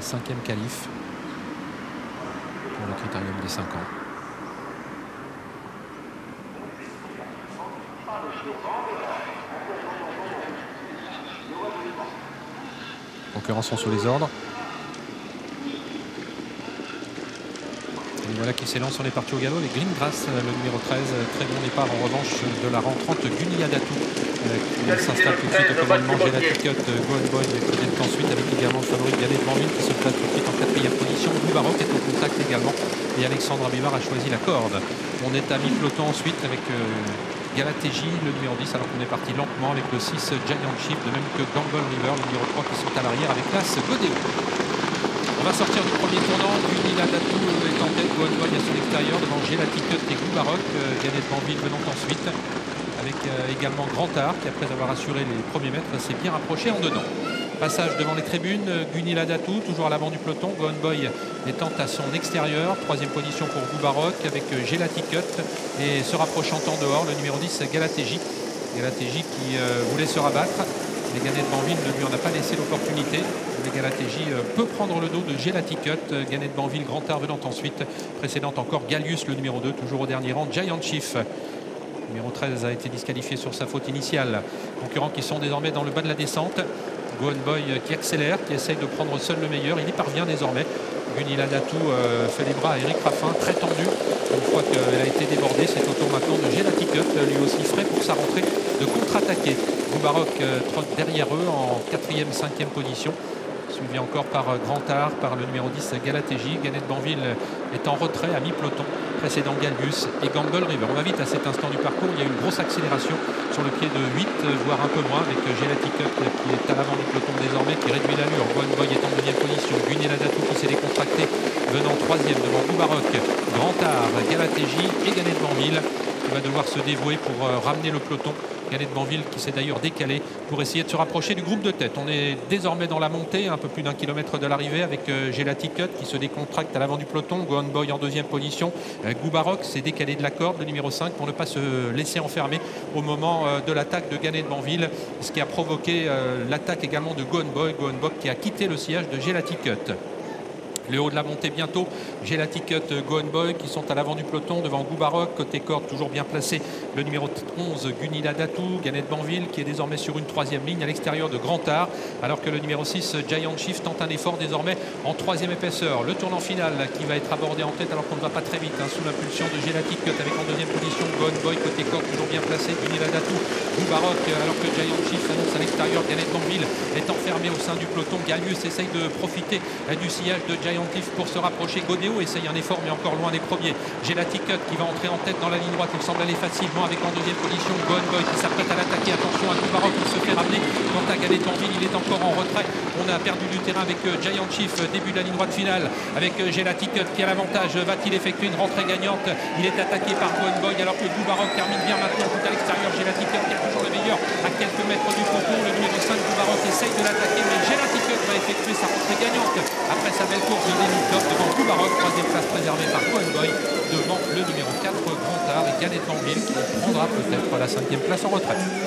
5e qualif pour le critérium des 5 ans. Concurrents sont sous les ordres. Et voilà qui s'élance, on est parti au galop. Les Greengrass, le numéro 13, très bon départ en revanche de la rentrante Guniadatou qui s'installe tout de suite au commandement. Gelatic Go and Boy qui vient ensuite avec également le favori Ganet Banville qui se place tout de suite en 4e position. Blue Baroque est au contact également et Alexandre Abivard a choisi la corde. On est à mi-peloton ensuite avec Galatéji, le numéro 10, alors qu'on est parti lentement avec le 6 Giant Chief, de même que Gamble River, le numéro 3 qui sont à l'arrière avec l'As Godéo. On va sortir du premier tournant. Guniadatou est en tête, Go and Boy à son extérieur devant Gelatic et Blue Baroque. Ganet Banville venant ensuite avec également Grand Art qui, après avoir assuré les premiers mètres, s'est bien rapproché en dedans. Passage devant les tribunes, Guniadatou toujours à l'avant du peloton, Go and Boy étant à son extérieur, 3e position pour Blue Baroque avec Gelatic et se rapprochant en dehors, le numéro 10 Galatéji. Galatéji qui voulait se rabattre, mais Ganet Banville ne lui en a pas laissé l'opportunité. Mais Galatéji peut prendre le dos de Gelatic, Ganet Banville, Grand Art venant ensuite, précédente encore Gallius le numéro 2, toujours au dernier rang, Giant Chief. Le numéro 13 a été disqualifié sur sa faute initiale. Concurrents qui sont désormais dans le bas de la descente. Go and Boy qui accélère, qui essaye de prendre seul le meilleur. Il y parvient désormais. Guniadatou fait les bras à Eric Raffin, très tendu. Une fois qu'elle a été débordée, c'est au tour maintenant de Gelatic, lui aussi frais pour sa rentrée, de contre-attaquer. Blue Baroque trotte derrière eux en 4e, 5e position. Suivi encore par Grand Art, par le numéro 10 Galatéji. Ganet Banville est en retrait à mi-peloton, précédant Gallius et Gamble River. On va vite à cet instant du parcours. Il y a une grosse accélération sur le pied de 8, voire un peu moins, avec Gelatic qui est à l'avant du peloton désormais, qui réduit l'allure. Go and Boy est en 2e position. Guniadatou qui s'est décontracté, venant 3e devant Blue Baroque. Grand Art, Galatéji et Ganet Banville qui va devoir se dévouer pour ramener le peloton. Ganet Banville qui s'est d'ailleurs décalé pour essayer de se rapprocher du groupe de tête. On est désormais dans la montée, un peu plus d'1 kilomètre de l'arrivée, avec Gelatic qui se décontracte à l'avant du peloton. Go and Boy en 2e position. Blue Baroque s'est décalé de la corde, le numéro 5, pour ne pas se laisser enfermer au moment de l'attaque de Ganet Banville, ce qui a provoqué l'attaque également de Go and Boy. Go and Boy qui a quitté le sillage de Gelatic. Le haut de la montée bientôt, Gelatic, Go and Boy qui sont à l'avant du peloton devant Blue Baroque. Côté corde, toujours bien placé, le numéro 11 Guniadatou. Ganet Banville qui est désormais sur une 3e ligne à l'extérieur de Grand Art, alors que le numéro 6 Giant Chief tente un effort désormais en 3e épaisseur. Le tournant final qui va être abordé en tête alors qu'on ne va pas très vite, sous l'impulsion de Gelatic avec en 2e position Go and Boy. Côté corde, toujours bien placé, Guniadatou, Blue Baroque, alors que Giant Chief annonce à l'extérieur. Ganet Banville est enfermé au sein du peloton. Gallius essaye de profiter du sillage de Giant Chief pour se rapprocher. Godéo essaye un effort mais encore loin des premiers. Gelatic qui va entrer en tête dans la ligne droite, il semble aller facilement avec en 2e position Go and Boy qui s'apprête à l'attaquer. Attention à Blue Baroque qui se fait ramener. Quant à Ganet Banville, il est encore en retrait. On a perdu du terrain avec Giant Chief, début de la ligne droite finale avec Gelatic qui a l'avantage. Va-t-il effectuer une rentrée gagnante? Il est attaqué par Go and Boy alors que Blue Baroque termine bien maintenant tout à l'extérieur. Gelatic qui est toujours le meilleur à quelques mètres du faucon. Le numéro 5 Blue Baroque essaye de l'attaquer mais Gelatic va effectuer sa rentrée gagnante après sa belle course de début devant Blue Baroque. 3e place préservée par Go and Boy devant le numéro 4 Grand Art et Ganet Banville qui prendra peut-être la 5e place en retraite.